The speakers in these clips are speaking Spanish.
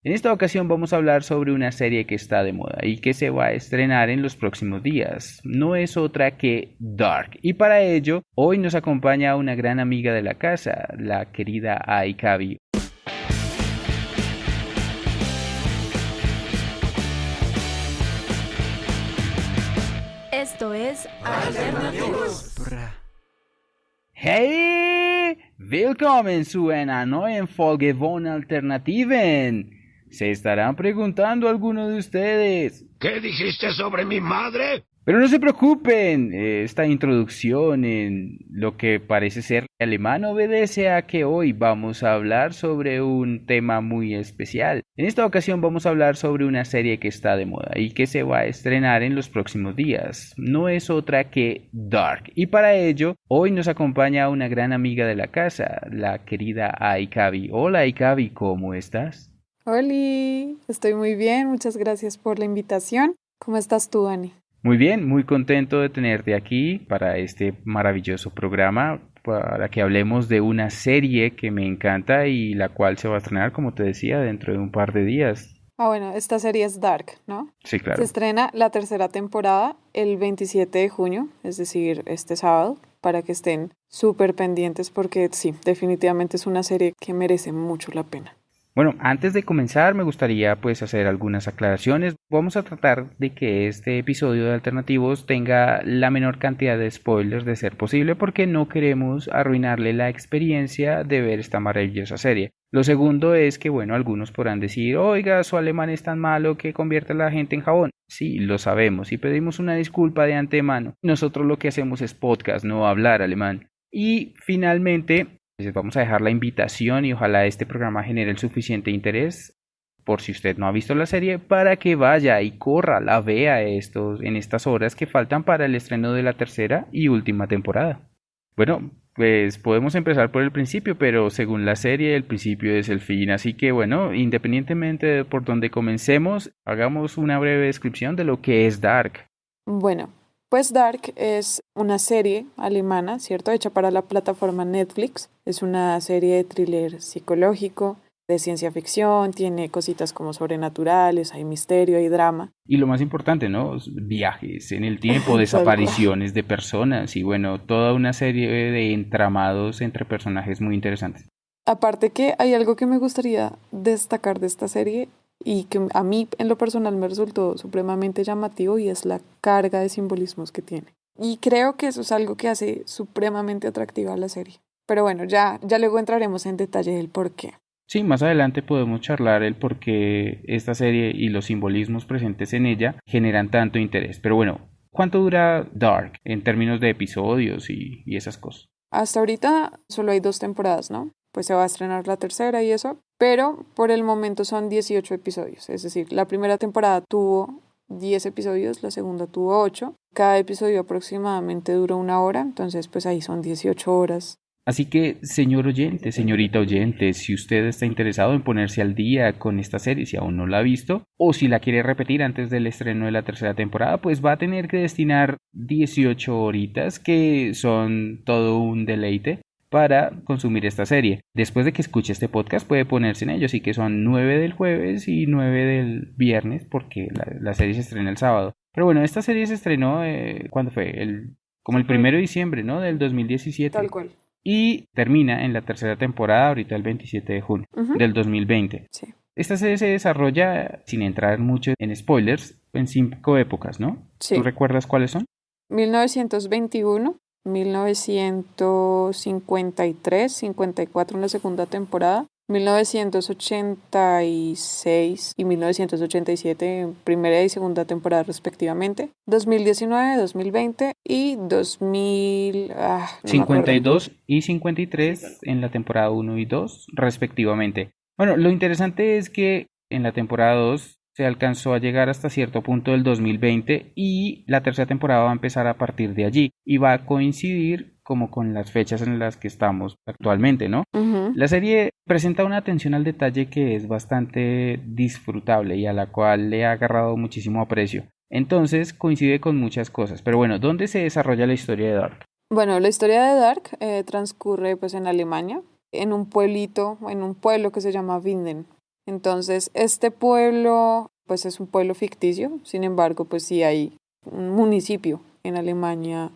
En esta ocasión vamos a hablar sobre una serie que está de moda y que se va a estrenar en los próximos días. No es otra que Dark. Y para ello, hoy nos acompaña una gran amiga de la casa, la querida Aikabi. Esto es Alternativos. Hey, willkommen zu einer neuen Folge von Alternativen. Se estarán preguntando algunos de ustedes. ¿Qué dijiste sobre mi madre? Pero no se preocupen, esta introducción en lo que parece ser alemán obedece a que hoy vamos a hablar sobre un tema muy especial. En esta ocasión vamos a hablar sobre una serie que está de moda y que se va a estrenar en los próximos días. No es otra que Dark. Y para ello, hoy nos acompaña una gran amiga de la casa, la querida Aikabi. Hola Aikabi, ¿cómo estás? Hola, estoy muy bien, muchas gracias por la invitación. ¿Cómo estás tú, Dani? Muy bien, muy contento de tenerte aquí para este maravilloso programa, para que hablemos de una serie que me encanta y la cual se va a estrenar, como te decía, dentro de un par de días. Bueno, esta serie es Dark, ¿no? Sí, Se claro. estrena la tercera temporada el 27 de junio, es decir, este sábado, para que estén súper pendientes porque sí, definitivamente es una serie que merece mucho la pena. Bueno, antes de comenzar me gustaría pues hacer algunas aclaraciones. Vamos a tratar de que este episodio de Alternativos tenga la menor cantidad de spoilers de ser posible porque no queremos arruinarle la experiencia de ver esta maravillosa serie. Lo segundo es que, bueno, algunos podrán decir, oiga, su alemán es tan malo que convierte a la gente en jabón. Sí, lo sabemos y pedimos una disculpa de antemano. Nosotros lo que hacemos es podcast, no hablar alemán. Y finalmente, les vamos a dejar la invitación y ojalá este programa genere el suficiente interés, por si usted no ha visto la serie, para que vaya y corra, la vea en estas horas que faltan para el estreno de la tercera y última temporada. Bueno, pues podemos empezar por el principio, pero según la serie el principio es el fin, así que bueno, independientemente de por donde comencemos, hagamos una breve descripción de lo que es Dark. Bueno, pues Dark es una serie alemana, ¿cierto? Hecha para la plataforma Netflix. Es una serie de thriller psicológico, de ciencia ficción, tiene cositas como sobrenaturales, hay misterio, hay drama. Y lo más importante, ¿no? Viajes en el tiempo, desapariciones de personas y bueno, toda una serie de entramados entre personajes muy interesantes. Aparte que hay algo que me gustaría destacar de esta serie y que a mí en lo personal me resultó supremamente llamativo y es la carga de simbolismos que tiene. Y creo que eso es algo que hace supremamente atractiva a la serie. Pero bueno, ya luego entraremos en detalle del por qué. Sí, más adelante podemos charlar el por qué esta serie y los simbolismos presentes en ella generan tanto interés. Pero bueno, ¿cuánto dura Dark en términos de episodios y esas cosas? Hasta ahorita solo hay 2 temporadas, ¿no? Pues se va a estrenar la tercera y eso, pero por el momento son 18 episodios, es decir, la primera temporada tuvo 10 episodios, la segunda tuvo 8, cada episodio aproximadamente dura 1 hora, entonces pues ahí son 18 horas. Así que, señor oyente, señorita oyente, si usted está interesado en ponerse al día con esta serie, si aún no la ha visto, o si la quiere repetir antes del estreno de la tercera temporada, pues va a tener que destinar 18 horitas, que son todo un deleite, para consumir esta serie. Después de que escuche este podcast puede ponerse en ello, así que son 9 del jueves y 9 del viernes, porque la serie se estrena el sábado. Pero bueno, esta serie se estrenó, ¿cuándo fue? Como el 1 de diciembre, ¿no? Del 2017. Tal cual. Y termina en la tercera temporada, ahorita el 27 de junio del 2020. Sí. Esta serie se desarrolla, sin entrar mucho en spoilers, en 5 épocas, ¿no? Sí. ¿Tú recuerdas cuáles son? 1921, 1953, 54 en la segunda temporada, 1986 y 1987 en primera y segunda temporada respectivamente, 2019, 2020 y 52 y 53 en la temporada 1 y 2 respectivamente. Bueno, lo interesante es que en la temporada 2 se alcanzó a llegar hasta cierto punto del 2020 y la tercera temporada va a empezar a partir de allí y va a coincidir como con las fechas en las que estamos actualmente, ¿no? La serie presenta una atención al detalle que es bastante disfrutable y a la cual le ha agarrado muchísimo aprecio. Entonces coincide con muchas cosas. Pero bueno, ¿dónde se desarrolla la historia de Dark? Bueno, la historia de Dark transcurre pues en Alemania, en un pueblo que se llama Winden. Entonces, este pueblo, pues es un pueblo ficticio, sin embargo, pues sí hay un municipio en Alemania,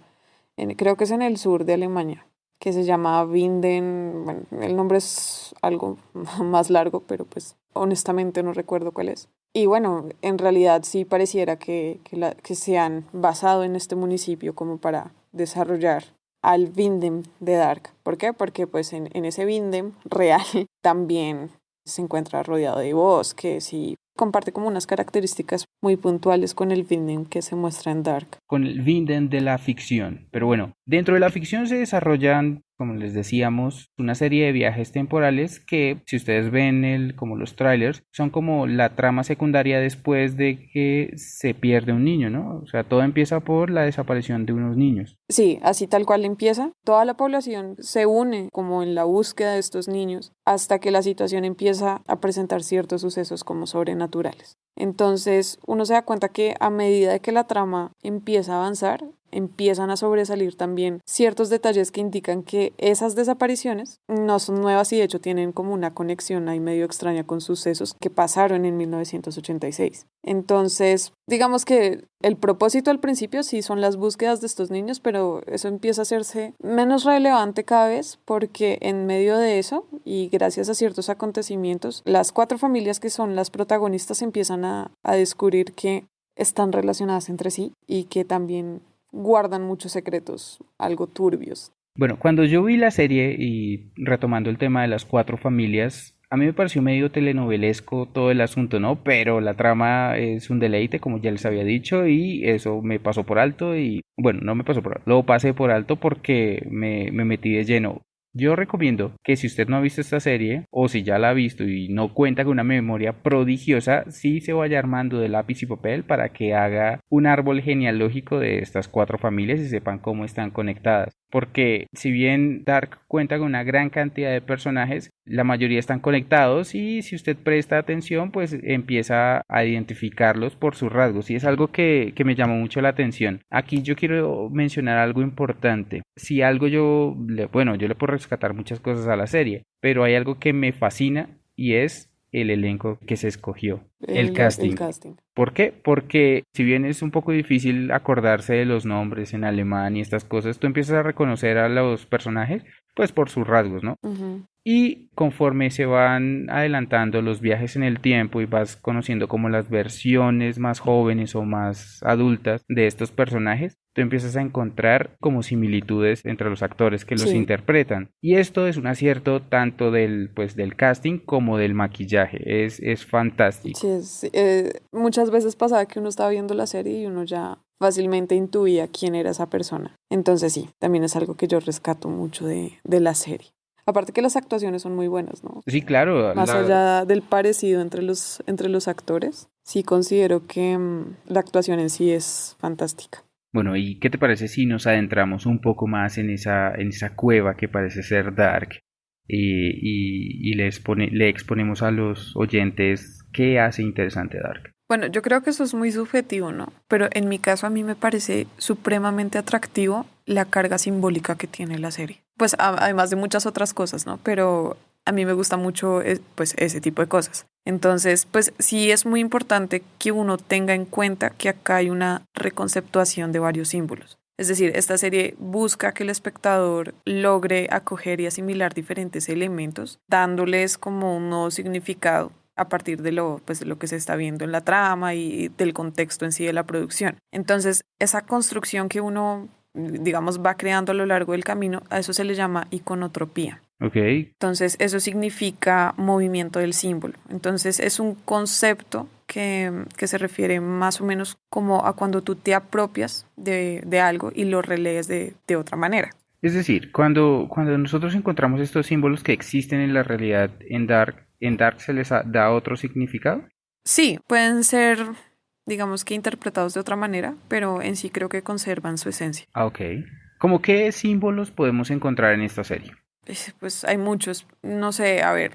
creo que es en el sur de Alemania, que se llama Winden. Bueno, el nombre es algo más largo, pero pues honestamente no recuerdo cuál es. Y bueno, en realidad sí pareciera que se han basado en este municipio como para desarrollar al Winden de Dark. ¿Por qué? Porque pues en ese Winden real también se encuentra rodeado de bosques y comparte como unas características muy puntuales con el Winden que se muestra en Dark. Con el Winden de la ficción. Pero bueno, dentro de la ficción se desarrollan, como les decíamos, una serie de viajes temporales que, si ustedes ven como los trailers, son como la trama secundaria después de que se pierde un niño, ¿no? O sea, todo empieza por la desaparición de unos niños. Sí, así tal cual empieza. Toda la población se une como en la búsqueda de estos niños hasta que la situación empieza a presentar ciertos sucesos como sobrenaturales. Entonces uno se da cuenta que a medida que la trama empieza a avanzar, empiezan a sobresalir también ciertos detalles que indican que esas desapariciones no son nuevas y de hecho tienen como una conexión ahí medio extraña con sucesos que pasaron en 1986. Entonces, digamos que el propósito al principio sí son las búsquedas de estos niños, pero eso empieza a hacerse menos relevante cada vez porque en medio de eso y gracias a ciertos acontecimientos, las 4 familias que son las protagonistas empiezan a descubrir que están relacionadas entre sí y que también guardan muchos secretos algo turbios. Bueno, cuando yo vi la serie y retomando el tema de las 4 familias, a mí me pareció medio telenovelesco todo el asunto, ¿no? Pero la trama es un deleite, como ya les había dicho, y eso me pasó por alto y, bueno, no me pasó por alto, lo pasé por alto porque me metí de lleno. Yo recomiendo que si usted no ha visto esta serie, o si ya la ha visto y no cuenta con una memoria prodigiosa, sí se vaya armando de lápiz y papel para que haga un árbol genealógico de estas 4 familias y sepan cómo están conectadas. Porque si bien Dark cuenta con una gran cantidad de personajes, la mayoría están conectados y si usted presta atención, pues empieza a identificarlos por sus rasgos y es algo que me llamó mucho la atención. Aquí yo quiero mencionar algo importante. Si algo yo le puedo rescatar muchas cosas a la serie, pero hay algo que me fascina y es el elenco que se escogió, el casting. El casting. ¿Por qué? Porque si bien es un poco difícil acordarse de los nombres en alemán y estas cosas, tú empiezas a reconocer a los personajes pues por sus rasgos, ¿no? Uh-huh. Y conforme se van adelantando los viajes en el tiempo y vas conociendo como las versiones más jóvenes o más adultas de estos personajes, tú empiezas a encontrar como similitudes entre los actores que los interpretan. Y esto es un acierto tanto del casting como del maquillaje. Es fantástico. Sí, muchas veces pasaba que uno estaba viendo la serie y uno ya fácilmente intuía quién era esa persona. Entonces sí, también es algo que yo rescato mucho de la serie. Aparte que las actuaciones son muy buenas, ¿no? Sí, claro. Más allá del parecido entre los actores, sí considero que la actuación en sí es fantástica. Bueno, ¿y qué te parece si nos adentramos un poco más en esa cueva que parece ser Dark y le exponemos a los oyentes qué hace interesante Dark? Bueno, yo creo que eso es muy subjetivo, ¿no? Pero en mi caso a mí me parece supremamente atractivo la carga simbólica que tiene la serie. Pues además de muchas otras cosas, ¿no? Pero a mí me gusta mucho pues ese tipo de cosas. Entonces, pues sí es muy importante que uno tenga en cuenta que acá hay una reconceptuación de varios símbolos. Es decir, esta serie busca que el espectador logre acoger y asimilar diferentes elementos, dándoles como un nuevo significado a partir de lo que se está viendo en la trama y del contexto en sí de la producción. Entonces, esa construcción que uno, digamos, va creando a lo largo del camino, a eso se le llama iconotropía. Okay. Entonces, eso significa movimiento del símbolo. Entonces, es un concepto que se refiere más o menos como a cuando tú te apropias de algo y lo relees de otra manera. Es decir, cuando nosotros encontramos estos símbolos que existen en la realidad en Dark se les da otro significado. Sí, pueden ser, digamos que interpretados de otra manera, pero en sí creo que conservan su esencia. Ah, ok. ¿Cómo qué símbolos podemos encontrar en esta serie? Pues hay muchos. No sé, a ver,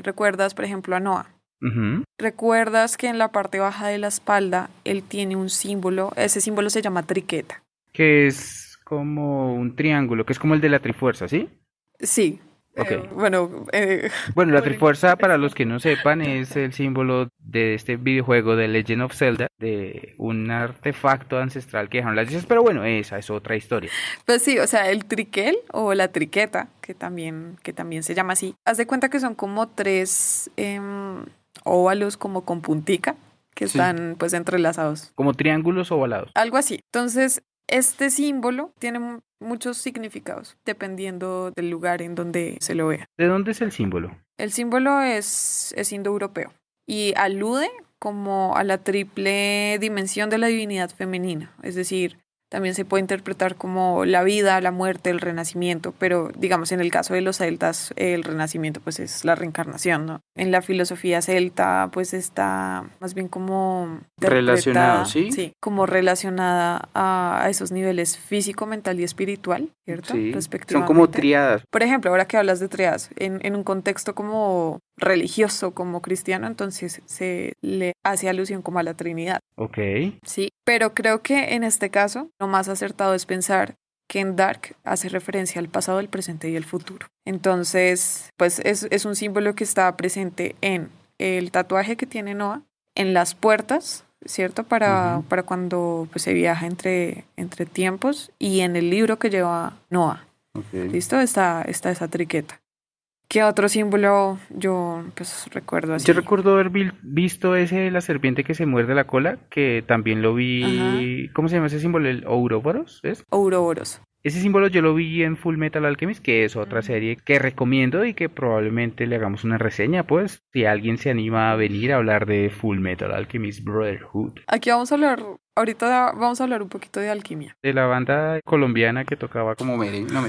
¿recuerdas, por ejemplo, a Noah? Uh-huh. ¿Recuerdas que en la parte baja de la espalda él tiene un símbolo? Ese símbolo se llama triqueta. Que es como un triángulo, que es como el de la Trifuerza, ¿sí? Sí. Ok. Bueno, Bueno, la por Trifuerza, para los que no sepan, es el símbolo de este videojuego de Legend of Zelda, de un artefacto ancestral que dejaron las dioses, pero bueno, esa es otra historia. pues sí, o sea, el triquel o la triqueta, que también se llama así, haz de cuenta que son como tres óvalos como con puntica que Sí. están pues entrelazados. Como triángulos ovalados. Algo así. Entonces, este símbolo tiene muchos significados dependiendo del lugar en donde se lo vea. ¿De dónde es el símbolo? El símbolo es indoeuropeo y alude como a la triple dimensión de la divinidad femenina, es decir, también se puede interpretar como la vida, la muerte, el renacimiento, pero digamos en el caso de los celtas el renacimiento pues es la reencarnación, ¿no? En la filosofía celta pues está más bien como Relacionado, interpretada, ¿sí? sí, como relacionada a esos niveles físico, mental y espiritual, ¿cierto? Sí. Son Respectivamente. como triadas. Por ejemplo, ahora que hablas de triadas, en un contexto como religioso, como cristiano, entonces se le hace alusión como a la Trinidad, Ok. ¿sí? Pero creo que en este caso lo más acertado es pensar que en Dark hace referencia al pasado, el presente y el futuro. Entonces, pues es un símbolo que está presente en el tatuaje que tiene Noah, en las puertas, ¿cierto? Para cuando pues, se viaja entre tiempos y en el libro que lleva Noah. Ok. ¿Listo? Está esa triqueta. ¿Qué otro símbolo yo pues recuerdo así? Yo recuerdo haber visto ese de la serpiente que se muerde la cola, que también lo vi. ¿Cómo se llama ese símbolo? ¿El Ouroboros? ¿Es? Ouroboros. Ese símbolo yo lo vi en Full Metal Alchemist, que es otra serie que recomiendo y que probablemente le hagamos una reseña, pues, si alguien se anima a venir a hablar de Full Metal Alchemist Brotherhood. Aquí ahorita vamos a hablar un poquito de alquimia. De la banda colombiana que tocaba como merengue. No me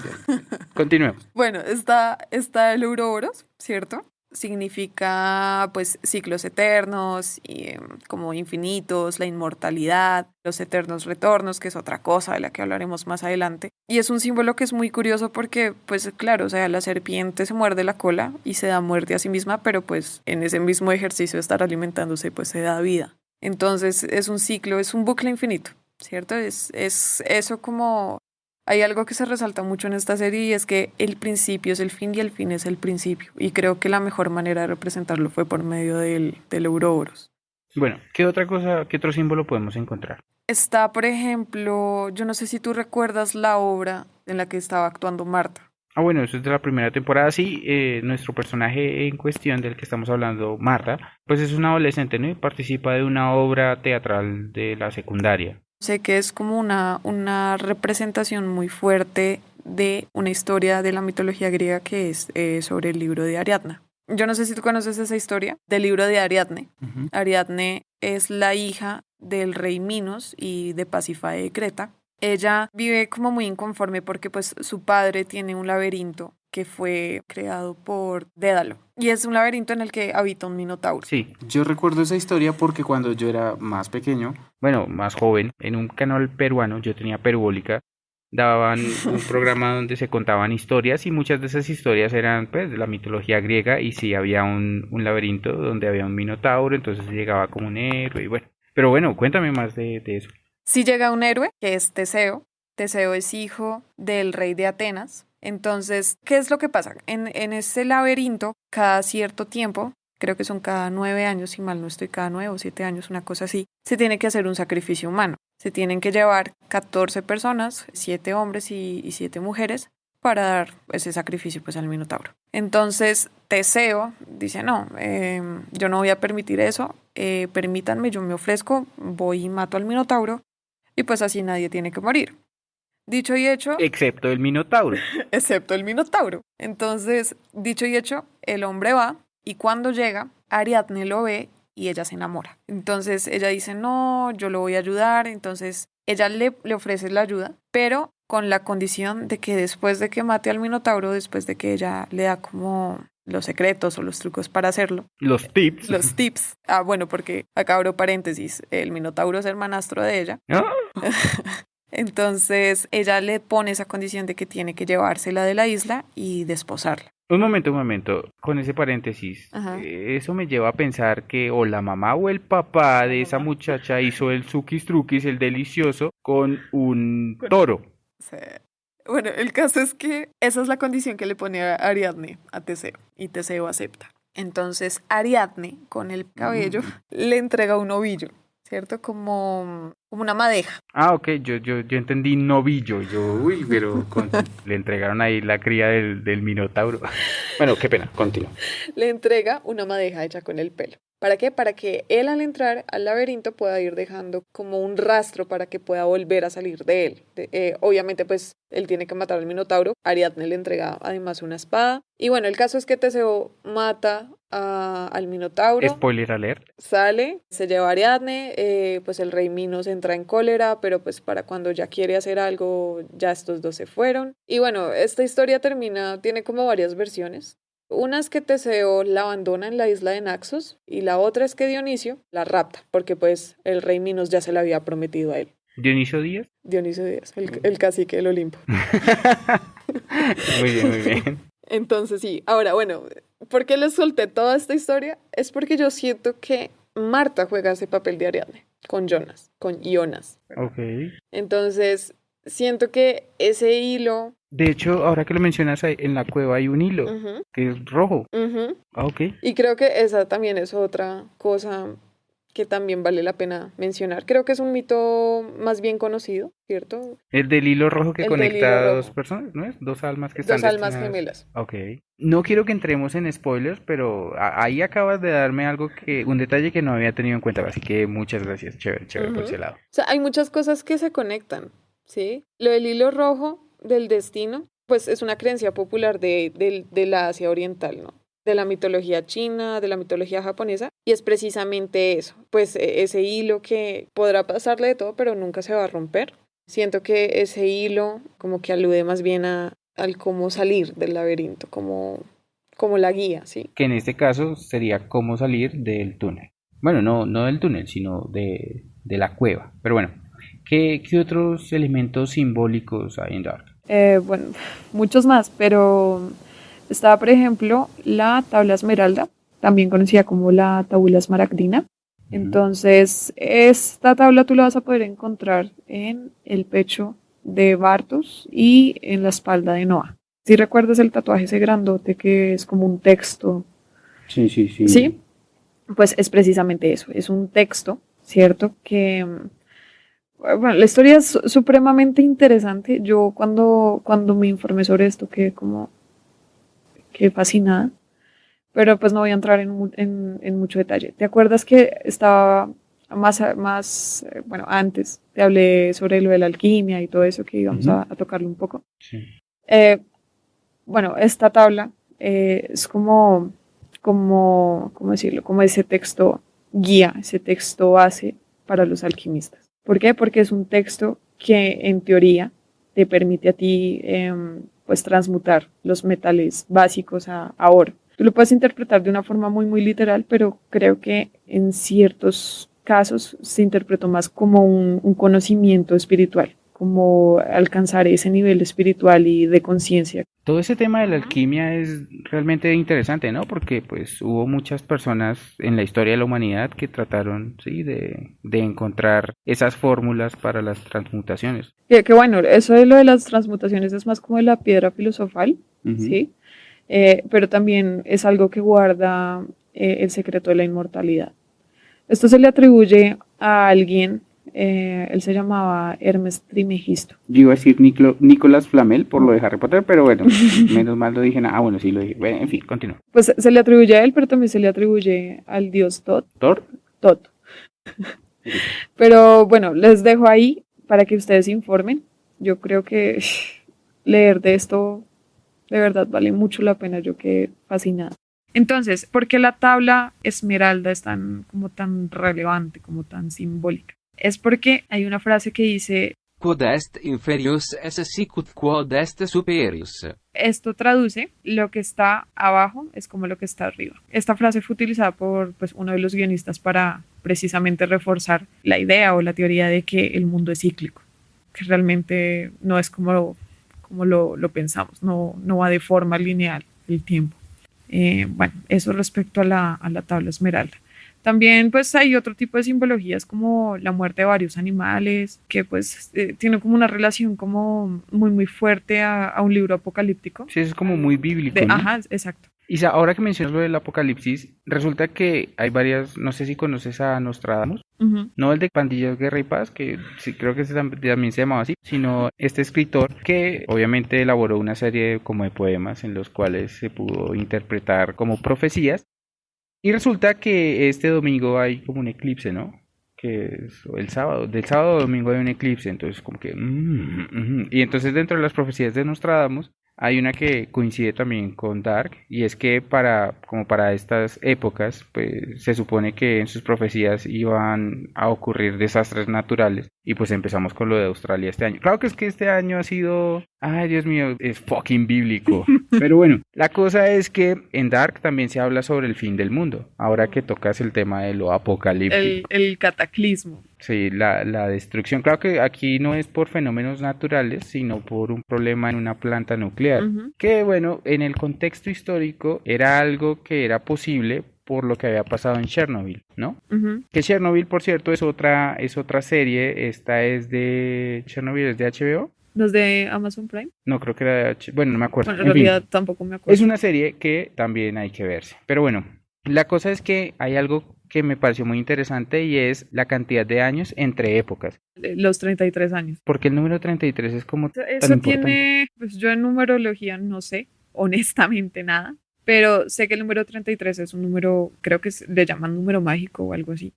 Continuemos. Bueno, está el Ouroboros, ¿cierto? Significa pues ciclos eternos, y, como infinitos, la inmortalidad, los eternos retornos, que es otra cosa de la que hablaremos más adelante. Y es un símbolo que es muy curioso porque, pues claro, o sea, la serpiente se muerde la cola y se da muerte a sí misma, pero pues en ese mismo ejercicio de estar alimentándose, pues se da vida. Entonces es un ciclo, es un bucle infinito, ¿cierto? Es eso como... Hay algo que se resalta mucho en esta serie y es que el principio es el fin y el fin es el principio. Y creo que la mejor manera de representarlo fue por medio del Ouroboros. Bueno, ¿qué otro símbolo podemos encontrar? Está, por ejemplo, yo no sé si tú recuerdas la obra en la que estaba actuando Marta. Ah, bueno, eso es de la primera temporada. Sí, nuestro personaje en cuestión del que estamos hablando, Marta, pues es una adolescente, ¿no? Y participa de una obra teatral de la secundaria. Sé que es como una representación muy fuerte de una historia de la mitología griega que es sobre el libro de Ariadna. Yo no sé si tú conoces esa historia del libro de Ariadne. Ariadne es la hija del rey Minos y de Pasífae de Creta. Ella vive como muy inconforme porque pues su padre tiene un laberinto que fue creado por Dédalo. Y es un laberinto en el que habita un minotauro. Sí, yo recuerdo esa historia porque cuando yo era más pequeño, bueno, más joven, en un canal peruano, yo tenía Perubólica, daban un programa donde se contaban historias y muchas de esas historias eran pues de la mitología griega y sí había un laberinto donde había un minotauro, entonces llegaba como un héroe y bueno. Pero bueno, cuéntame más de eso. Sí llega un héroe, que es Teseo. Teseo es hijo del rey de Atenas. Entonces, ¿qué es lo que pasa? En ese laberinto, cada cierto tiempo, creo que son cada 9 años, si mal no estoy, cada 9 o 7 años, una cosa así, se tiene que hacer un sacrificio humano. Se tienen que llevar 14 personas, 7 hombres y 7 mujeres, para dar ese sacrificio pues al minotauro. Entonces Teseo dice, no, yo no voy a permitir eso, permítanme, yo me ofrezco, voy y mato al minotauro, y pues así nadie tiene que morir. Dicho y hecho, Excepto el minotauro. excepto el minotauro. Entonces, dicho y hecho, el hombre va y cuando llega, Ariadne lo ve y ella se enamora. Entonces ella dice, no, yo lo voy a ayudar. Entonces ella le ofrece la ayuda, pero con la condición de que después de que mate al minotauro, después de que ella le da como los secretos o los trucos para hacerlo. Los tips. Los tips. Ah, bueno, porque acá abro paréntesis, el minotauro es hermanastro de ella. ¿No? Entonces ella le pone esa condición de que tiene que llevársela de la isla y desposarla. Un momento, con ese paréntesis, eso me lleva a pensar que o la mamá o el papá de esa muchacha hizo el suquis truquis, el delicioso, con un toro. Sí. Bueno, el caso es que esa es la condición que le pone a Ariadne a Teseo y Teseo acepta. Entonces Ariadne, con el cabello, le entrega un ovillo, ¿cierto? Como una madeja. Ah, ok, yo entendí novillo. Uy, pero le entregaron ahí la cría del minotauro. Bueno, qué pena, continúa. Le entrega una madeja hecha con el pelo. ¿Para qué? Para que él al entrar al laberinto pueda ir dejando como un rastro para que pueda volver a salir de él. Obviamente pues él tiene que matar al Minotauro. Ariadne le entrega además una espada. Y bueno, el caso es que Teseo mata al Minotauro. Spoiler alert. Sale, se lleva a Ariadne, pues el rey Minos entra en cólera, pero pues para cuando ya quiere hacer algo, ya estos dos se fueron. Y bueno, esta historia tiene como varias versiones. Una es que Teseo la abandona en la isla de Naxos y la otra es que Dionisio la rapta, porque pues el rey Minos ya se la había prometido a él. ¿Dionisio Díaz? Dionisio Díaz, el cacique del Olimpo. Muy bien, muy bien. Entonces sí, ahora bueno, ¿por qué les solté toda esta historia? Es porque yo siento que Marta juega ese papel de Ariadne con Ionas. Ok. Entonces siento que ese hilo... De hecho, ahora que lo mencionas, en la cueva hay un hilo que es rojo. Ah, ok. Y creo que esa también es otra cosa que también vale la pena mencionar. Creo que es un mito más bien conocido, ¿cierto? El del hilo rojo que El del conecta hilo a rojo. dos personas, ¿no es? Dos almas que están Dos almas destinadas. gemelas. Ok. No quiero que entremos en spoilers, pero ahí acabas de darme un detalle que no había tenido en cuenta, así que muchas gracias. Chévere por ese lado. O sea, hay muchas cosas que se conectan, ¿sí? Lo del hilo rojo del destino, pues es una creencia popular de la Asia Oriental, ¿no? De la mitología china, de la mitología japonesa, y es precisamente eso, pues ese hilo que podrá pasarle de todo, pero nunca se va a romper. Siento que ese hilo como que alude más bien al cómo salir del laberinto, como la guía, ¿sí? Que en este caso sería cómo salir del túnel. Bueno, no del túnel, sino de la cueva. Pero bueno, ¿qué otros elementos simbólicos hay en Dark? Bueno, muchos más, pero estaba, por ejemplo, la tabla esmeralda, también conocida como la tabula esmaragdina. Entonces, esta tabla tú la vas a poder encontrar en el pecho de Bartos y en la espalda de Noah. Si recuerdas el tatuaje ese grandote que es como un texto. Sí. Sí, pues es precisamente eso, es un texto, ¿cierto? Que, bueno, la historia es supremamente interesante. Yo cuando me informé sobre esto quedé fascinada, pero pues no voy a entrar en mucho detalle. ¿Te acuerdas que estaba bueno, antes te hablé sobre lo de la alquimia y todo eso, que íbamos a tocarlo un poco? Sí. Bueno, esta tabla es ¿cómo decirlo? Como ese texto guía, ese texto base para los alquimistas. ¿Por qué? Porque es un texto que en teoría te permite a ti pues transmutar los metales básicos a oro. Tú lo puedes interpretar de una forma muy, muy literal, pero creo que en ciertos casos se interpretó más como un conocimiento espiritual, como alcanzar ese nivel espiritual y de conciencia. Todo ese tema de la alquimia es realmente interesante, ¿no? Porque pues hubo muchas personas en la historia de la humanidad que trataron, sí, de encontrar esas fórmulas para las transmutaciones. Que bueno, eso de lo de las transmutaciones es más como de la piedra filosofal, ¿sí? Pero también es algo que guarda el secreto de la inmortalidad. Esto se le atribuye a alguien, él se llamaba Hermes Trismegisto. Yo iba a decir Nicolás Flamel por lo de Harry Potter, pero bueno, menos mal lo dije. Bueno, sí lo dije. Bueno, en fin, continúa. Pues se le atribuye a él, pero también se le atribuye al dios Tot. Tot. Pero bueno, les dejo ahí para que ustedes se informen. Yo creo que leer de esto de verdad vale mucho la pena, yo quedé fascinada. Entonces, ¿por qué la tabla esmeralda es tan relevante, como tan simbólica? Es porque hay una frase que dice: Quod est inferius esse sicut quod est superius. Esto traduce: lo que está abajo es como lo que está arriba. Esta frase fue utilizada por uno de los guionistas para precisamente reforzar la idea o la teoría de que el mundo es cíclico, que realmente no es como lo pensamos, no va de forma lineal el tiempo. Bueno, eso respecto a la tabla esmeralda. También pues hay otro tipo de simbologías como la muerte de varios animales, que pues tiene como una relación como muy muy fuerte a un libro apocalíptico. Sí, eso es como muy bíblico, ¿no? Ajá, exacto. Isa, ahora que mencionas lo del apocalipsis, resulta que hay varias, no sé si conoces a Nostradamus, Uh-huh. no el de Pandillas, Guerra y Paz, que sí, creo que ese también se llamaba así, sino este escritor que obviamente elaboró una serie como de poemas en los cuales se pudo interpretar como profecías. Y resulta que este domingo hay como un eclipse, ¿no? Que es el sábado, del sábado a domingo hay un eclipse, entonces como que... Y entonces dentro de las profecías de Nostradamus hay una que coincide también con Dark, y es que como para estas épocas, pues se supone que en sus profecías iban a ocurrir desastres naturales, y pues empezamos con lo de Australia este año. Claro que es que este año ha sido... Ay, Dios mío, es fucking bíblico. Pero bueno, la cosa es que en Dark también se habla sobre el fin del mundo, ahora que tocas el tema de lo apocalíptico. El cataclismo. Sí, la destrucción. Claro que aquí no es por fenómenos naturales, sino por un problema en una planta nuclear. Uh-huh. Que bueno, en el contexto histórico era algo que era posible por lo que había pasado en Chernobyl, ¿no? Uh-huh. Que Chernobyl, por cierto, es otra serie. Esta es de... Chernobyl es de HBO. ¿Los de Amazon Prime? No, creo que era de HBO. Bueno, no me acuerdo. Bueno, en realidad tampoco me acuerdo. Es una serie que también hay que verse. Pero bueno, la cosa es que hay algo que me pareció muy interesante y es la cantidad de años entre épocas. Los 33 años. Porque el número 33 es como tan Eso importante. tiene, pues yo en numerología no sé, honestamente nada, pero sé que el número 33 es un número, creo que le llaman número mágico o algo así,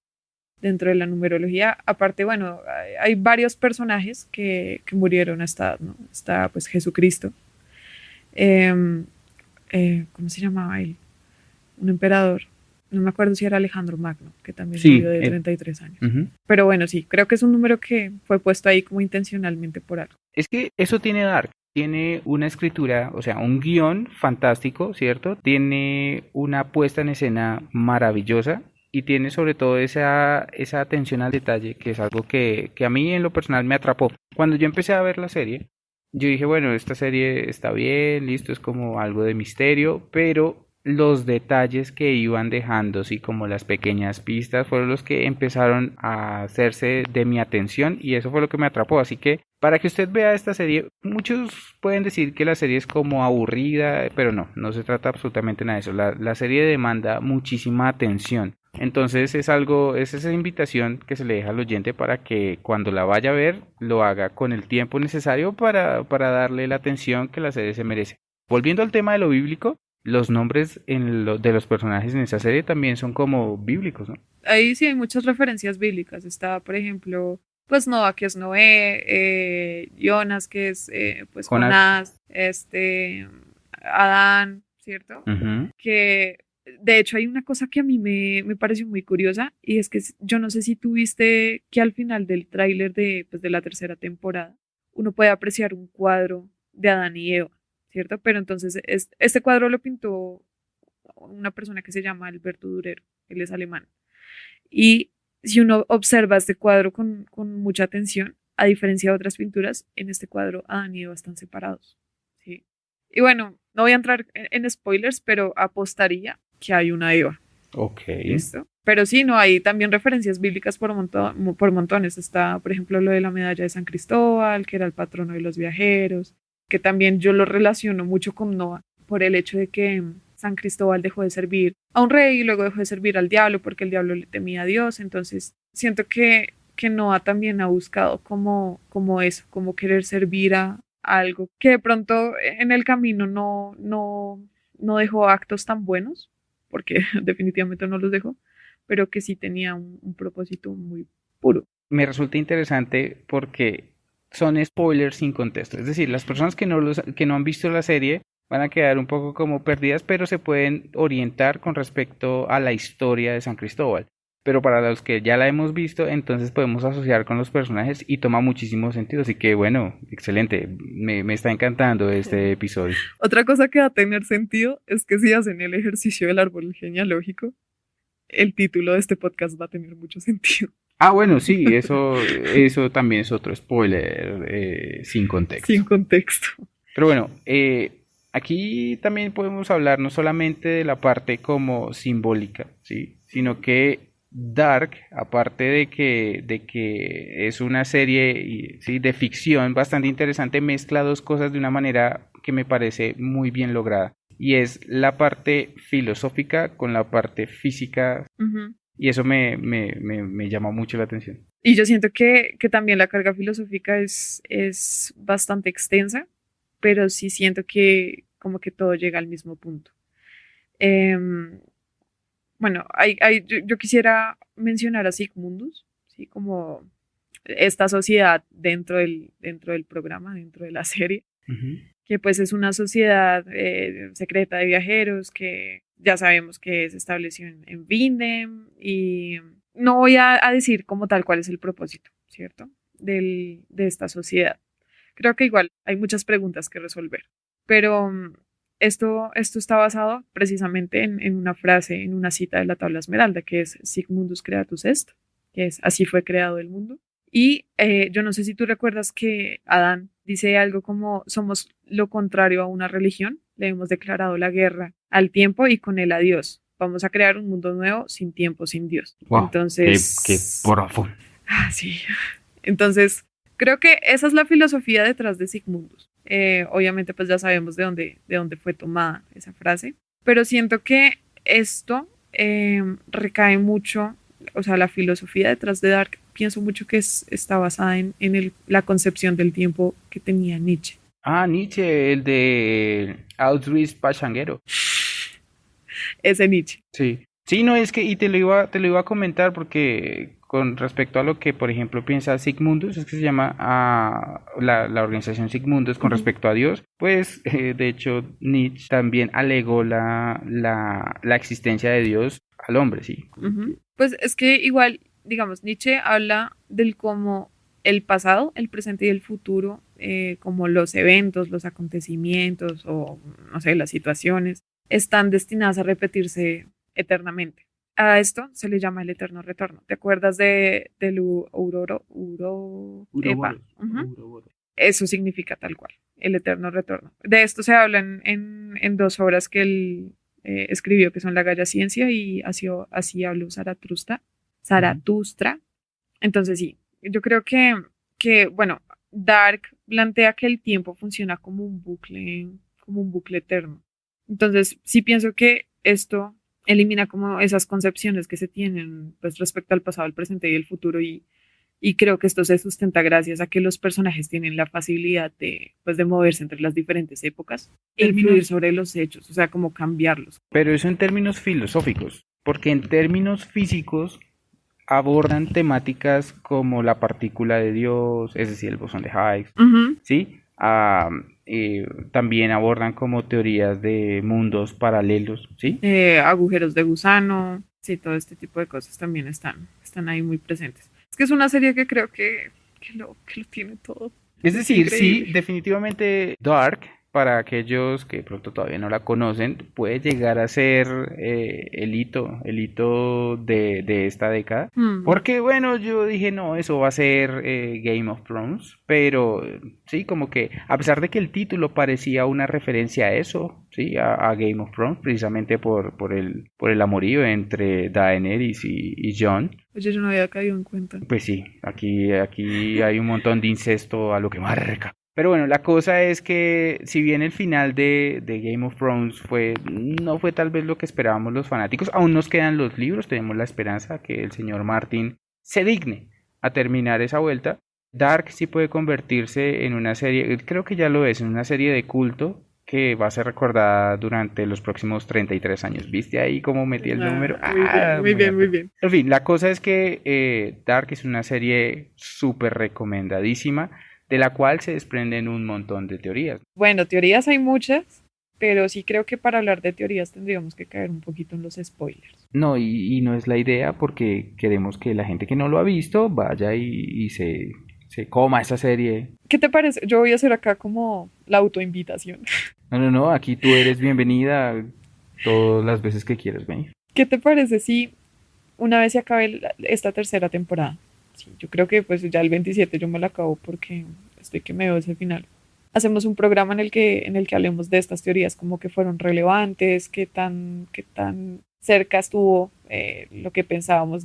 dentro de la numerología. Aparte, bueno, hay varios personajes que murieron a esta edad, ¿no? Está pues Jesucristo. ¿Cómo se llamaba él? Un emperador. No me acuerdo si era Alejandro Magno, que también Sí, murió de 33 años. Uh-huh. Pero bueno, sí, creo que es un número que fue puesto ahí como intencionalmente por algo. Es que eso tiene Dark. Tiene una escritura, o sea, un guión fantástico, ¿cierto? Tiene una puesta en escena maravillosa y tiene sobre todo esa atención al detalle, que es algo que a mí en lo personal me atrapó. Cuando yo empecé a ver la serie, yo dije, bueno, esta serie está bien, listo, es como algo de misterio, pero los detalles que iban dejando, así como las pequeñas pistas, fueron los que empezaron a hacerse de mi atención y eso fue lo que me atrapó. Así que para que usted vea esta serie, muchos pueden decir que la serie es como aburrida, pero no se trata absolutamente nada de eso. La serie demanda muchísima atención. Entonces es esa invitación que se le deja al oyente para que cuando la vaya a ver lo haga con el tiempo necesario para darle la atención que la serie se merece. Volviendo al tema de lo bíblico, los nombres de los personajes en esa serie también son como bíblicos, ¿no? Ahí sí hay muchas referencias bíblicas. Está, por ejemplo, pues Noah, que es Noé, Jonas, que es pues Jonás, Adán, ¿cierto? Uh-huh. Que de hecho hay una cosa que a mí me pareció muy curiosa y es que yo no sé si tú viste que al final del tráiler de la tercera temporada uno puede apreciar un cuadro de Adán y Eva, ¿cierto? Pero entonces este cuadro lo pintó una persona que se llama Alberto Durero, él es alemán. Y si uno observa este cuadro con mucha atención, a diferencia de otras pinturas, en este cuadro Adán y Eva están separados, ¿sí? Y bueno, no voy a entrar en spoilers, pero apostaría que hay una Eva. Ok. ¿Listo? Pero sí, no, hay también referencias bíblicas por montones. Está, por ejemplo, lo de la medalla de San Cristóbal, que era el patrono de los viajeros, que también yo lo relaciono mucho con Noah, por el hecho de que San Cristóbal dejó de servir a un rey y luego dejó de servir al diablo porque el diablo le temía a Dios. Entonces, siento que Noah también ha buscado como eso, como querer servir a algo que de pronto en el camino no dejó actos tan buenos, porque definitivamente no los dejó, pero que sí tenía un propósito muy puro. Me resulta interesante porque son spoilers sin contexto, es decir, las personas que no han visto la serie van a quedar un poco como perdidas, pero se pueden orientar con respecto a la historia de San Cristóbal. Pero para los que ya la hemos visto, entonces podemos asociar con los personajes y toma muchísimo sentido. Así que bueno, excelente, me está encantando este episodio. Otra cosa que va a tener sentido es que si hacen el ejercicio del árbol genealógico, el título de este podcast va a tener mucho sentido. Ah, bueno, sí, eso también es otro spoiler sin contexto. Sin contexto. Pero bueno, aquí también podemos hablar no solamente de la parte como simbólica, ¿sí? Sino que Dark, aparte de que es una serie sí, de ficción bastante interesante, mezcla dos cosas de una manera que me parece muy bien lograda. Y es la parte filosófica con la parte física. Ujú. Y eso me llama mucho la atención. Y yo siento que también la carga filosófica es bastante extensa, pero sí siento que como que todo llega al mismo punto. Em, bueno, yo quisiera mencionar a Sigmundus, ¿sí? Como esta sociedad dentro del programa, dentro de la serie, Ujú. que pues es una sociedad secreta de viajeros que ya sabemos que se estableció en Vindem y no voy a decir como tal cuál es el propósito, ¿cierto? De esta sociedad. Creo que igual hay muchas preguntas que resolver, pero esto está basado precisamente en una frase, en una cita de la tabla esmeralda, que es Sic mundus creatus est, que es así fue creado el mundo. Y yo no sé si tú recuerdas que Adán dice algo como somos lo contrario a una religión, le hemos declarado la guerra al tiempo y con él a Dios. Vamos a crear un mundo nuevo sin tiempo, sin Dios. Wow, qué Entonces, profundo. sí. Entonces, creo que esa es la filosofía detrás de Sigmundus. Obviamente, pues ya sabemos de dónde fue tomada esa frase, pero siento que esto recae mucho, o sea, la filosofía detrás de Dark, pienso mucho que está basada en la concepción del tiempo que tenía Nietzsche. Ah, Nietzsche, el de Auschwitz Pachanguero. Ese Nietzsche. Sí. Sí, no, es que, y te lo iba a comentar porque con respecto a lo que, por ejemplo, piensa Sigmundus, es que se llama la organización Sigmundus con Ujú. respecto a Dios, pues de hecho Nietzsche también alegó la existencia de Dios al hombre, sí. Ujú. Pues es que igual, digamos, Nietzsche habla del cómo el pasado, el presente y el futuro, como los eventos, los acontecimientos o, no sé, las situaciones, están destinadas a repetirse eternamente. A esto se le llama el eterno retorno. ¿Te acuerdas del Epa, Uroboros, ujú. uroboros. Eso significa tal cual, el eterno retorno. De esto se habla en dos obras que él escribió, que son La Gaya Ciencia y Así habló Zaratustra. Ujú. Zaratustra. Entonces sí, yo creo que, bueno, Dark plantea que el tiempo funciona como un bucle eterno. Entonces sí pienso que esto elimina como esas concepciones que se tienen pues respecto al pasado, al presente y el futuro y creo que esto se sustenta gracias a que los personajes tienen la facilidad pues, de moverse entre las diferentes épocas e influir Términos, sobre los hechos, o sea, como cambiarlos. pero eso en términos filosóficos, porque en términos físicos abordan temáticas como la partícula de Dios, es decir, el bosón de Higgs, Ujú. ¿sí? También abordan como teorías de mundos paralelos, ¿sí? Agujeros de gusano, sí, todo este tipo de cosas también están ahí muy presentes. Es que es una serie que creo que lo tiene todo. Es Es decir, sí, increíble. definitivamente Dark, para aquellos que de pronto todavía no la conocen, puede llegar a ser el hito de esta década. Hmm. Porque bueno, yo dije, no, eso va a ser Game of Thrones, pero sí, como que a pesar de que el título parecía una referencia a eso, sí, a Game of Thrones, precisamente por el amorío entre Daenerys y Jon, Oye, yo no había caído en cuenta. pues sí, aquí hay un montón de incesto a lo que marca. Pero bueno, la cosa es que si bien el final de Game of Thrones no fue tal vez lo que esperábamos los fanáticos, aún nos quedan los libros, tenemos la esperanza que el señor Martin se digne a terminar esa vuelta. Dark sí puede convertirse en una serie, creo que ya lo es, en una serie de culto que va a ser recordada durante los próximos 33 años. ¿Viste ahí cómo metí el número? Muy bien, muy Muy bien, muy apenas. bien. En fin, la cosa es que Dark es una serie súper recomendadísima, de la cual se desprenden un montón de teorías. Bueno, teorías hay muchas, pero sí creo que para hablar de teorías tendríamos que caer un poquito en los spoilers. No, y no es la idea porque queremos que la gente que no lo ha visto vaya y se coma esa serie. ¿Qué te parece? Yo voy a hacer acá como la autoinvitación. No, no, no, aquí tú eres bienvenida todas las veces que quieras venir. ¿Qué te parece si una vez se acabe esta tercera temporada? Sí, yo creo que pues ya el 27 yo me la acabo porque estoy que me veo ese final. Hacemos un programa en el que hablemos de estas teorías, como que fueron relevantes, qué tan cerca estuvo lo que pensábamos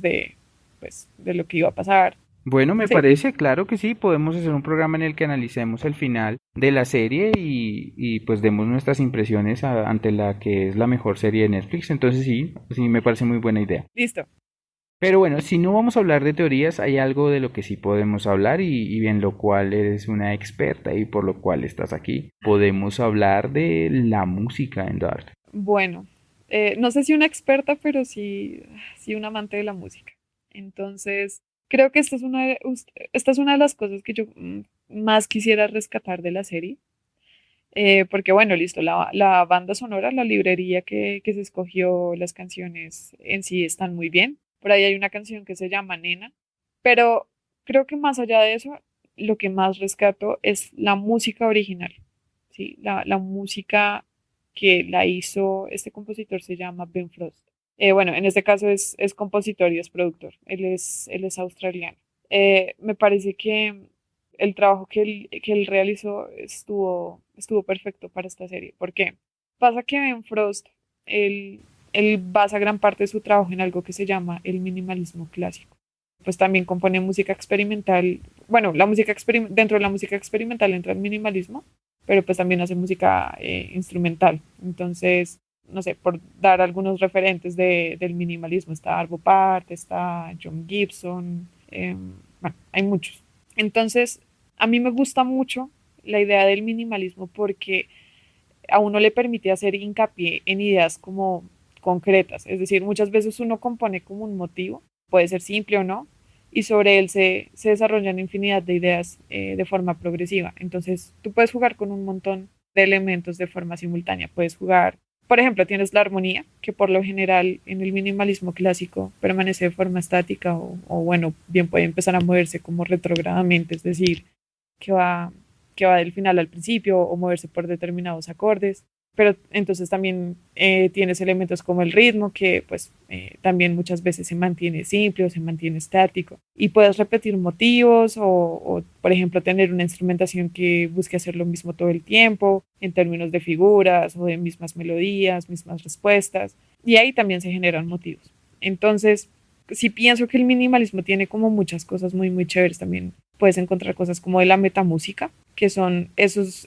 pues, de lo que iba a pasar. Bueno, me Sí, parece, claro que sí, podemos hacer un programa en el que analicemos el final de la serie y pues demos nuestras impresiones ante la que es la mejor serie de Netflix. Entonces sí, sí, me parece muy buena idea. listo. Pero bueno, si no vamos a hablar de teorías, hay algo de lo que sí podemos hablar y en lo cual eres una experta y por lo cual estás aquí. Podemos hablar de la música en Dark. Bueno, no sé si una experta, pero sí un amante de la música. Entonces, creo que esta es una de las cosas que yo más quisiera rescatar de la serie. Porque bueno, listo, la banda sonora, la librería que se escogió, las canciones en sí están muy bien. Por ahí hay una canción que se llama Nena, pero creo que más allá de eso, lo que más rescato es la música original, ¿sí? La música que la hizo, este compositor se llama Ben Frost. Bueno, en este caso es compositor y es productor, él es australiano. Me parece que el trabajo que él realizó estuvo perfecto para esta serie. ¿Por qué? Pasa que Ben Frost, él, él basa gran parte de su trabajo en algo que se llama el minimalismo clásico. Pues también compone música experimental. Bueno, dentro de la música experimental entra el minimalismo, pero pues también hace música instrumental. Entonces, no sé, por dar algunos referentes del minimalismo, está Arvo Pärt, está John Gibson, bueno, hay muchos. Entonces, a mí me gusta mucho la idea del minimalismo porque a uno le permite hacer hincapié en ideas como concretas. Es decir, muchas veces uno compone como un motivo, puede ser simple o no, y sobre él se desarrollan infinidad de ideas de forma progresiva. Entonces, tú puedes jugar con un montón de elementos de forma simultánea. Puedes jugar, por ejemplo, tienes la armonía, que por lo general en el minimalismo clásico permanece de forma estática o bueno, bien puede empezar a moverse como retrógradamente, es decir, que va, que va del final al principio o moverse por determinados acordes. Pero entonces también tienes elementos como el ritmo, que pues también muchas veces se mantiene simple o se mantiene estático. Y puedes repetir motivos por ejemplo, tener una instrumentación que busque hacer lo mismo todo el tiempo, en términos de figuras o de mismas melodías, mismas respuestas. Y ahí también se generan motivos. Entonces, sí pienso que el minimalismo tiene como muchas cosas muy, muy chéveres también. Puedes encontrar cosas como de la metamúsica, que son esos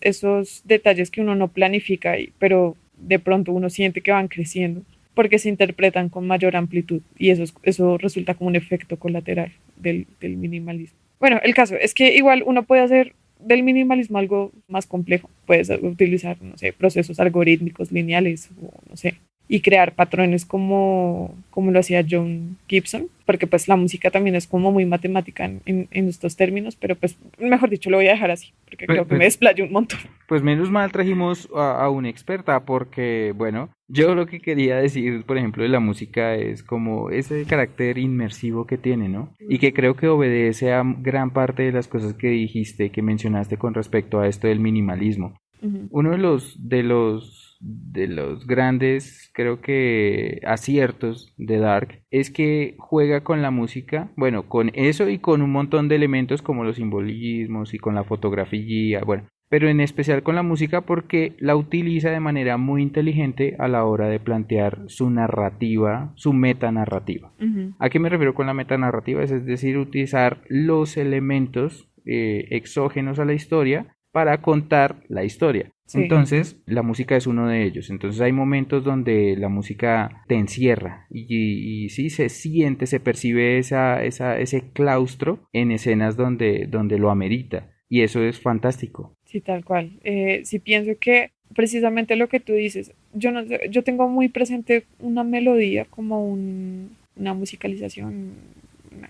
detalles que uno no planifica, pero de pronto uno siente que van creciendo porque se interpretan con mayor amplitud y eso resulta como un efecto colateral del minimalismo. Bueno, el caso es que igual uno puede hacer del minimalismo algo más complejo. Puedes utilizar, no sé, procesos algorítmicos lineales o no sé, y crear patrones como lo hacía John Gibson, porque pues la música también es como muy matemática en estos términos, pero pues mejor dicho lo voy a dejar así, porque Pues, creo que me pues, desplayo un montón. pues menos mal trajimos a una experta porque, bueno, yo lo que quería decir, por ejemplo, de la música es como ese carácter inmersivo que tiene, ¿no? Y que creo que obedece a gran parte de las cosas que dijiste, que mencionaste con respecto a esto del minimalismo. Ujú, Uno de los grandes, creo que aciertos de Dark es que juega con la música, bueno, con eso y con un montón de elementos como los simbolismos y con la fotografía, bueno, pero en especial con la música porque la utiliza de manera muy inteligente a la hora de plantear su narrativa, su metanarrativa. ujú. ¿A qué me refiero con la metanarrativa? Es decir, utilizar los elementos exógenos a la historia para contar la historia. Sí, Entonces, la música es uno de ellos. Entonces, hay momentos donde la música te encierra y sí se siente, se percibe ese claustro en escenas donde lo amerita. Y eso es fantástico. sí, tal cual. Sí pienso que precisamente lo que tú dices, yo no sé, yo tengo muy presente una melodía como una musicalización,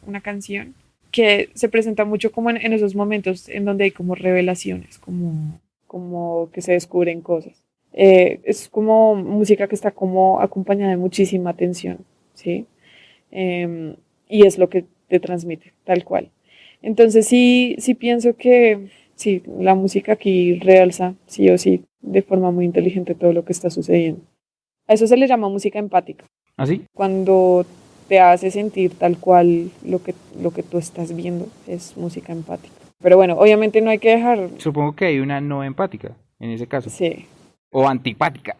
una canción que se presenta mucho como en esos momentos en donde hay como revelaciones, como que se descubren cosas. Es como música que está como acompañada de muchísima atención, ¿sí? Y es lo que te transmite, tal cual. Entonces sí pienso que sí, la música aquí realza, sí o sí, de forma muy inteligente todo lo que está sucediendo. A eso se le llama música empática, ¿Así? cuando te hace sentir tal cual lo que tú estás viendo es música empática. Pero bueno, obviamente no hay que dejar, Supongo que hay una no empática en ese caso. sí, O antipática.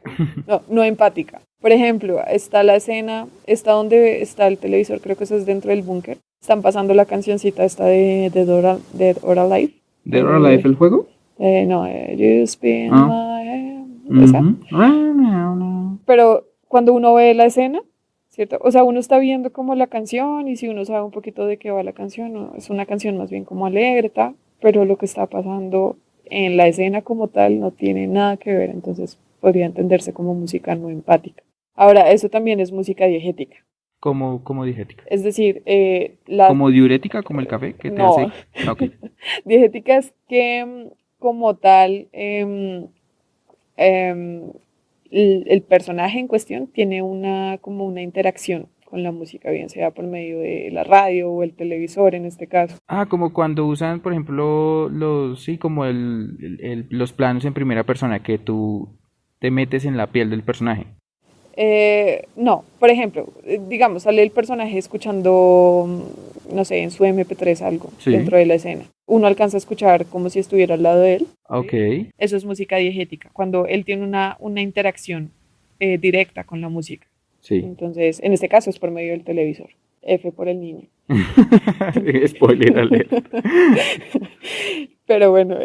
No, no empática. Por ejemplo, está la escena, está donde está el televisor, creo que eso es dentro del búnker. Están pasando la cancioncita esta de Dead or Alive. ¿Dead or Alive el juego? No, You Spin My Head. Esa. Pero cuando uno ve la escena, ¿cierto? O sea, uno está viendo como la canción y si uno sabe un poquito de qué va la canción, ¿no? Es una canción más bien como alegre, ¿tá? Pero lo que está pasando en la escena como tal no tiene nada que ver, entonces podría entenderse como música no empática. Ahora, eso también es música diegética. Como diegética. Es decir, ¿Como diurética, como el café? Que te no. hace... Okay. Diegética es que como tal el personaje en cuestión tiene como una interacción con la música, bien sea por medio de la radio o el televisor en este caso. Como cuando usan, por ejemplo, como los planos en primera persona, que tú te metes en la piel del personaje. No, por ejemplo, digamos, sale el personaje escuchando, no sé, en su MP3 algo dentro de la escena. Uno alcanza a escuchar como si estuviera al lado de él. Ok. Eso es música diegética, cuando él tiene una interacción directa con la música. Sí. Entonces, en este caso es por medio del televisor. F por el niño. Spoiler alert. Pero bueno,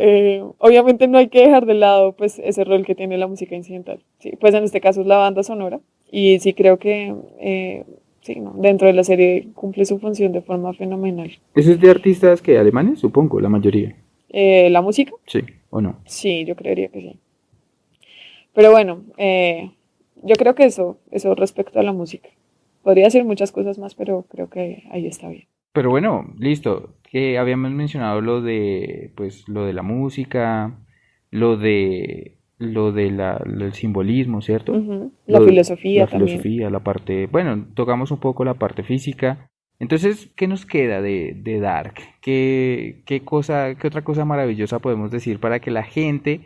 obviamente no hay que dejar de lado pues ese rol que tiene la música incidental. Sí, pues en este caso es la banda sonora y sí creo que sí, no, dentro de la serie cumple su función de forma fenomenal. ¿Eso es de artistas que alemanes? Supongo, la mayoría. ¿La música? Sí, ¿o no? Sí, yo creería que sí. Pero bueno, yo creo que eso respecto a la música. Podría decir muchas cosas más, pero creo que ahí está bien. Pero bueno, listo. Que habíamos mencionado lo de la música, lo del simbolismo, ¿cierto? Uh-huh. La filosofía también. La filosofía, la parte, bueno, tocamos un poco la parte física. Entonces, ¿qué nos queda de Dark? ¿Qué otra cosa maravillosa podemos decir para que la gente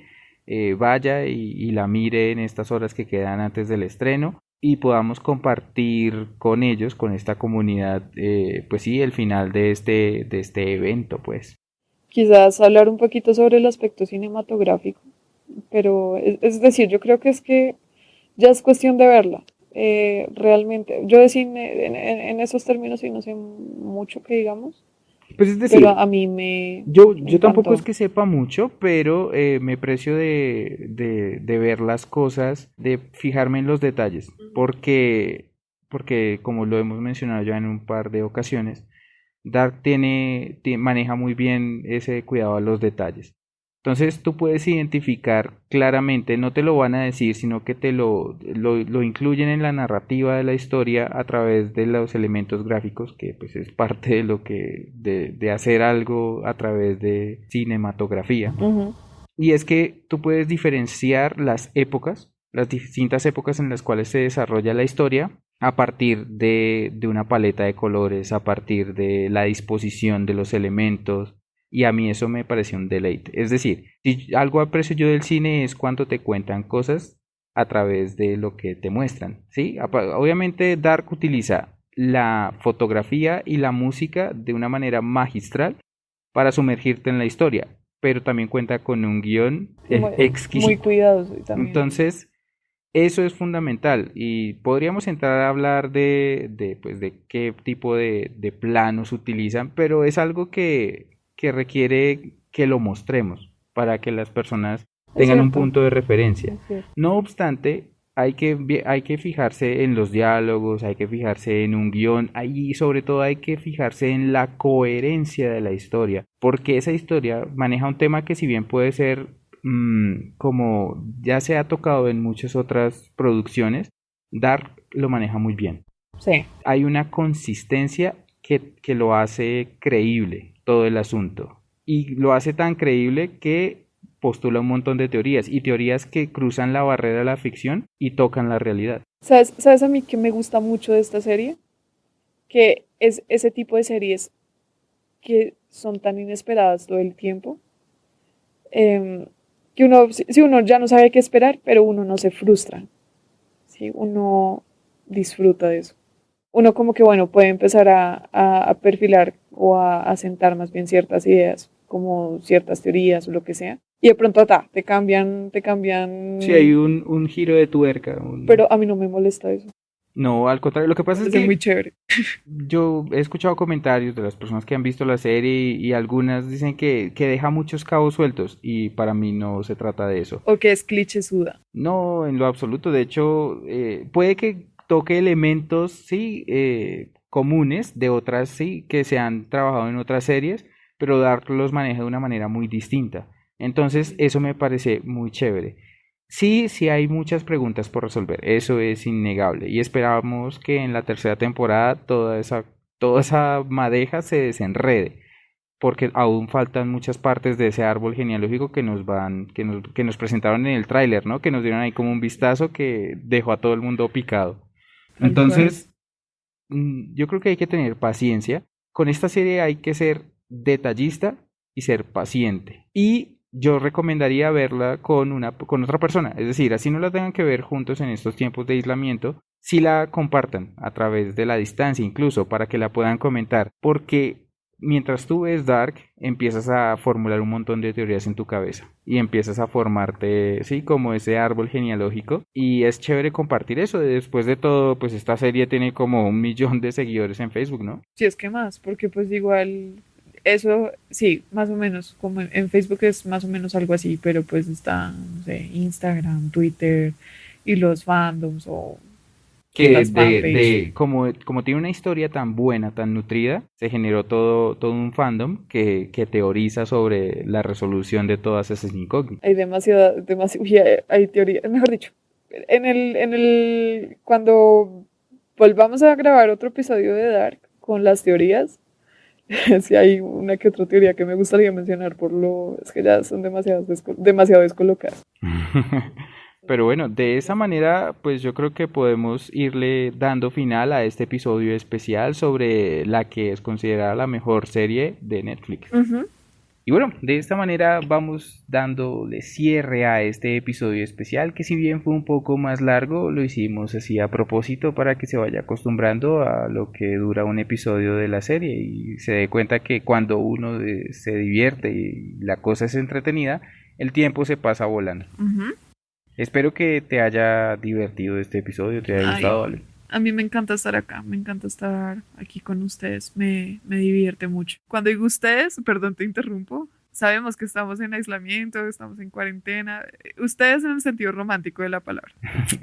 vaya y la mire en estas horas que quedan antes del estreno? Y podamos compartir con ellos, con esta comunidad, pues sí, el final de este evento, pues. Quizás hablar un poquito sobre el aspecto cinematográfico, pero es decir, yo creo que ya es cuestión de verla. Realmente, yo de cine en esos términos sí no sé mucho que digamos. Pues es decir, pero a mí me yo encantó. Tampoco es que sepa mucho, pero me precio de ver las cosas, de fijarme en los detalles, porque como lo hemos mencionado ya en un par de ocasiones, Dark maneja muy bien ese cuidado a los detalles. Entonces tú puedes identificar claramente, no te lo van a decir, sino que te lo incluyen en la narrativa de la historia a través de los elementos gráficos, que pues es parte de lo que de hacer algo a través de cinematografía. Uh-huh. Y es que tú puedes diferenciar las épocas, las distintas épocas en las cuales se desarrolla la historia, a partir de una paleta de colores, a partir de la disposición de los elementos. Y a mí eso me pareció un deleite. Es decir, si algo aprecio yo del cine es cuando te cuentan cosas a través de lo que te muestran, ¿sí? Obviamente Dark utiliza la fotografía y la música de una manera magistral para sumergirte en la historia, pero también cuenta con un guión exquisito. Muy cuidadoso también. Entonces, eso es fundamental y podríamos entrar a hablar de qué tipo de planos utilizan, pero es algo que requiere que lo mostremos para que las personas tengan un punto de referencia. No obstante, hay que fijarse en los diálogos, hay que fijarse en un guión y sobre todo hay que fijarse en la coherencia de la historia, porque esa historia maneja un tema que si bien puede ser como ya se ha tocado en muchas otras producciones, Dark lo maneja muy bien. Sí. Hay una consistencia que lo hace creíble todo el asunto y lo hace tan creíble que postula un montón de teorías y teorías que cruzan la barrera de la ficción y tocan la realidad. ¿Sabes a mí que me gusta mucho de esta serie? Que es ese tipo de series que son tan inesperadas todo el tiempo, que uno ya no sabe qué esperar, pero uno no se frustra, ¿sí? Uno disfruta de eso. Uno como que, bueno, puede empezar a perfilar o a sentar más bien ciertas ideas, como ciertas teorías o lo que sea, Y de pronto te cambian. Sí, hay un giro de tuerca. Pero a mí no me molesta eso. No, al contrario, lo que pasa es Es que muy chévere. yo he escuchado comentarios de las personas que han visto la serie y algunas dicen que deja muchos cabos sueltos y para mí no se trata de eso. O que es clichésuda. No, en lo absoluto. De hecho, puede que toque elementos, sí, comunes de otras, sí, que se han trabajado en otras series, pero Dark los maneja de una manera muy distinta. Entonces, eso me parece muy chévere. Sí, sí hay muchas preguntas por resolver, eso es innegable. Y esperamos que en la tercera temporada toda esa madeja se desenrede, porque aún faltan muchas partes de ese árbol genealógico que nos presentaron en el tráiler, ¿no? Que nos dieron ahí como un vistazo que dejó a todo el mundo picado. Tal Entonces, yo creo que hay que tener paciencia. Con esta serie hay que ser detallista y ser paciente. Y yo recomendaría verla con otra persona. Es decir, así no la tengan que ver juntos en estos tiempos de aislamiento, si la compartan a través de la distancia incluso para que la puedan comentar. Porque mientras tú ves Dark, empiezas a formular un montón de teorías en tu cabeza y empiezas a formarte, sí, como ese árbol genealógico y es chévere compartir eso. Después de todo, pues esta serie tiene como 1 millón de seguidores en Facebook, ¿no? Sí, es que más, porque pues igual eso, sí, más o menos, como en Facebook es más o menos algo así, pero pues está, no sé, Instagram, Twitter y los fandoms o Que las fanpage. como tiene una historia tan buena, tan nutrida, se generó todo un fandom que teoriza sobre la resolución de todas esas incógnitas. Hay uy, hay teoría, mejor dicho, cuando volvamos a grabar otro episodio de Dark con las teorías, sí hay una que otra teoría que me gustaría mencionar es que ya son demasiado descolocadas. Pero bueno, de esa manera, pues yo creo que podemos irle dando final a este episodio especial sobre la que es considerada la mejor serie de Netflix. Ujú. Y bueno, de esta manera vamos dándole cierre a este episodio especial, que si bien fue un poco más largo, lo hicimos así a propósito para que se vaya acostumbrando a lo que dura un episodio de la serie y se dé cuenta que cuando uno se divierte y la cosa es entretenida, el tiempo se pasa volando. Ujú. Espero que te haya divertido este episodio, te haya Ay, gustado, ¿vale? a mí me encanta estar acá, me encanta estar aquí con ustedes, me divierte mucho. Cuando digo ustedes, perdón, te interrumpo, sabemos que estamos en aislamiento, estamos en cuarentena, ustedes en el sentido romántico de la palabra,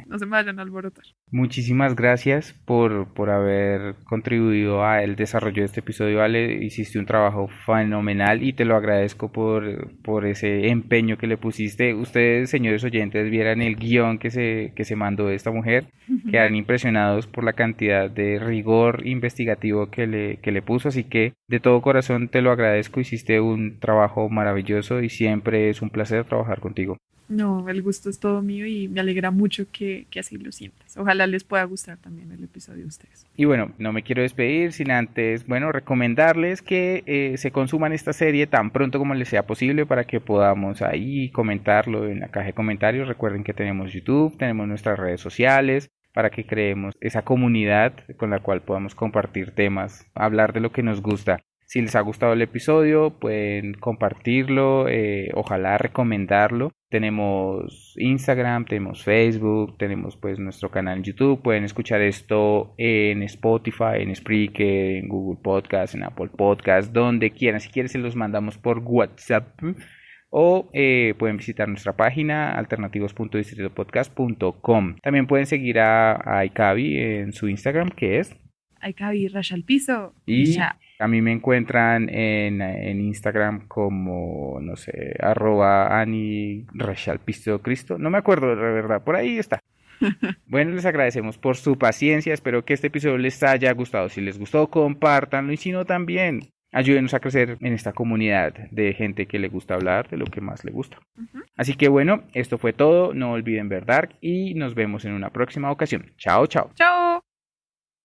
no se me vayan a alborotar. Muchísimas gracias por haber contribuido al desarrollo de este episodio, Ale. Hiciste un trabajo fenomenal y te lo agradezco por ese empeño que le pusiste. Ustedes, señores oyentes, vieran el guión que se mandó esta mujer, quedan impresionados por la cantidad de rigor investigativo que le puso, así que de todo corazón te lo agradezco, hiciste un trabajo maravilloso y siempre es un placer trabajar contigo. No, el gusto es todo mío y me alegra mucho que así lo sientas. Ojalá les pueda gustar también el episodio de ustedes. Y bueno, no me quiero despedir sin antes, bueno, recomendarles que se consuman esta serie tan pronto como les sea posible para que podamos ahí comentarlo en la caja de comentarios. Recuerden que tenemos YouTube, tenemos nuestras redes sociales para que creemos esa comunidad con la cual podamos compartir temas, hablar de lo que nos gusta. Si les ha gustado el episodio, pueden compartirlo, ojalá recomendarlo. Tenemos Instagram, tenemos Facebook, tenemos pues nuestro canal en YouTube. Pueden escuchar esto en Spotify, en Spreaker, en Google Podcast, en Apple Podcast, donde quieran. Si quieren se los mandamos por WhatsApp o pueden visitar nuestra página alternativos.distritopodcast.com. También pueden seguir a Ikavi en su Instagram, que es Hay que ir raya al piso y ya. a mí me encuentran en Instagram como, no sé, @ani_cristo. No me acuerdo de verdad, por ahí está. Bueno, les agradecemos por su paciencia. Espero que este episodio les haya gustado. Si les gustó, compártanlo y si no, también ayúdenos a crecer en esta comunidad de gente que le gusta hablar de lo que más le gusta. Así que bueno, esto fue todo. No olviden ver Dark y nos vemos en una próxima ocasión. Chao, chao. ¡Chao!